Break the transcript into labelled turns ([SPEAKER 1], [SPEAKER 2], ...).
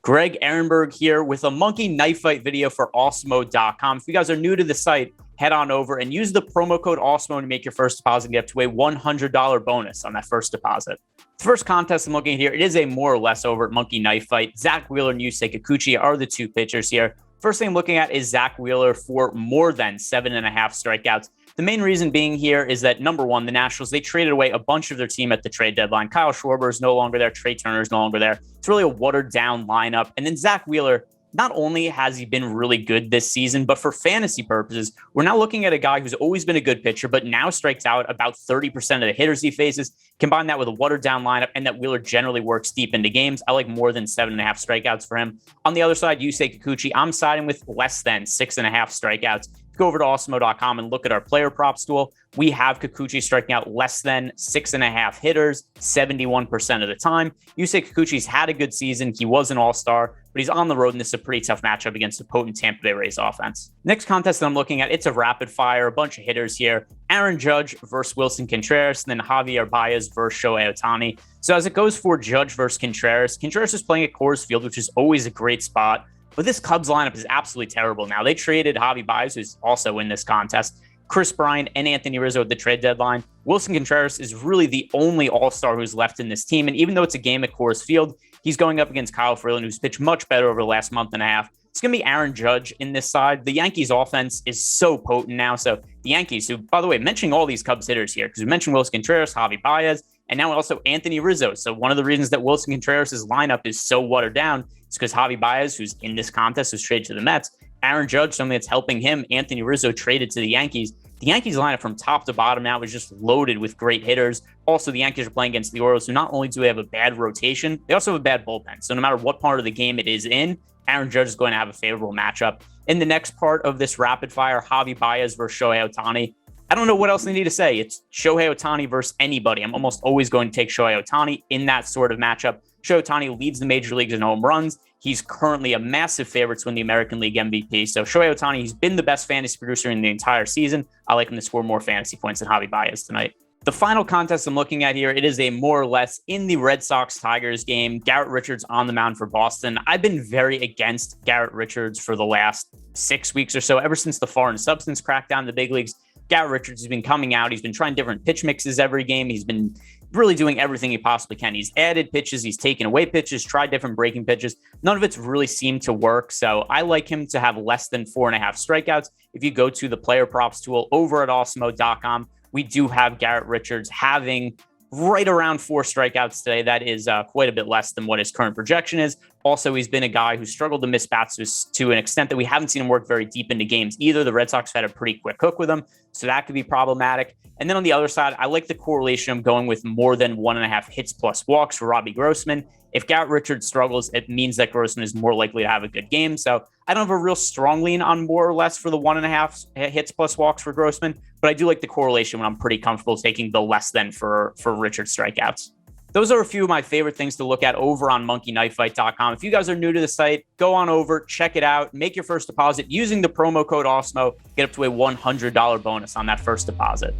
[SPEAKER 1] Greg Ehrenberg here with a monkey knife fight video for Awesemo.com. If you guys are new to the site, head on over and use the promo code Awesemo to make your first deposit and get up to a $100 bonus on that first deposit. The first contest I'm looking at here, it is a more or less overt monkey knife fight. Zack Wheeler and Yusei Kikuchi are the two pitchers here. First thing I'm looking at is Zack Wheeler for more than 7.5 strikeouts. The main reason being here is that, number one, the Nationals, they traded away a bunch of their team at the trade deadline. Kyle Schwarber is no longer there. Trey Turner is no longer there. It's really a watered-down lineup. And then Zack Wheeler, not only has he been really good this season, but for fantasy purposes, we're now looking at a guy who's always been a good pitcher, but now strikes out about 30% of the hitters he faces. Combine that with a watered-down lineup and that Wheeler generally works deep into games. I like more than 7.5 strikeouts for him. On the other side, Yusei Kikuchi, I'm siding with less than 6.5 strikeouts. Go over to Awesemo.com and look at our player props tool. We have Kikuchi striking out less than 6.5 hitters 71% of the time. Yusei Kikuchi's had a good season. He was an all-star, but he's on the road, and this is a pretty tough matchup against a potent Tampa Bay Rays offense. Next contest that I'm looking at, it's a rapid fire, a bunch of hitters here. Aaron Judge versus Willson Contreras, and then Javi Baez versus Shohei Ohtani. So as it goes for Judge versus Contreras, Contreras is playing at Coors Field, which is always a great spot. But this Cubs lineup is absolutely terrible now. They traded Javi Baez, who's also in this contest, Chris Bryant, and Anthony Rizzo at the trade deadline. Willson Contreras is really the only all-star who's left in this team. And even though it's a game at Coors Field, he's going up against Kyle Freeland, who's pitched much better over the last month and a half. It's going to be Aaron Judge in this side. The Yankees offense is so potent now. So the Yankees, who, by the way, mentioning all these Cubs hitters here, because we mentioned Willson Contreras, Javi Baez, and now also Anthony Rizzo. So one of the reasons that Willson Contreras' lineup is so watered down is because Javi Baez, who's in this contest, was traded to the Mets. Aaron Judge, something that's helping him. Anthony Rizzo traded to the Yankees. The Yankees lineup from top to bottom now is just loaded with great hitters. Also, the Yankees are playing against the Orioles, so not only do they have a bad rotation, they also have a bad bullpen. So no matter what part of the game it is in, Aaron Judge is going to have a favorable matchup. In the next part of this rapid fire, Javi Baez versus Shohei Ohtani. I don't know what else I need to say. It's Shohei Ohtani versus anybody. I'm almost always going to take Shohei Ohtani in that sort of matchup. Shohei Ohtani leads the major leagues in home runs. He's currently a massive favorite to win the American League MVP. So Shohei Ohtani, he's been the best fantasy producer in the entire season. I like him to score more fantasy points than Javi Baez tonight. The final contest I'm looking at here, it is a more or less in the Red Sox-Tigers game. Garrett Richards on the mound for Boston. I've been very against Garrett Richards for the last 6 weeks or so, ever since the foreign substance crackdown in the big leagues. Garrett Richards has been coming out. He's been trying different pitch mixes every game. He's been really doing everything he possibly can. He's added pitches. He's taken away pitches, tried different breaking pitches. None of it's really seemed to work. So I like him to have less than 4.5 strikeouts. If you go to the player props tool over at Awesemo.com, we do have Garrett Richards having right around 4 strikeouts today. That is quite a bit less than what his current projection is. Also, he's been a guy who struggled to miss bats to an extent that we haven't seen him work very deep into games either. The Red Sox had a pretty quick hook with him, so that could be problematic. And then on the other side, I like the correlation of going with more than 1.5 hits plus walks for Robbie Grossman. If Garrett Richards struggles, it means that Grossman is more likely to have a good game. So I don't have a real strong lean on more or less for the 1.5 hits plus walks for Grossman, but I do like the correlation when I'm pretty comfortable taking the less than for Richards strikeouts. Those are a few of my favorite things to look at over on monkeyknifefight.com. If you guys are new to the site, go on over, check it out, make your first deposit using the promo code Awesemo, get up to a $100 bonus on that first deposit.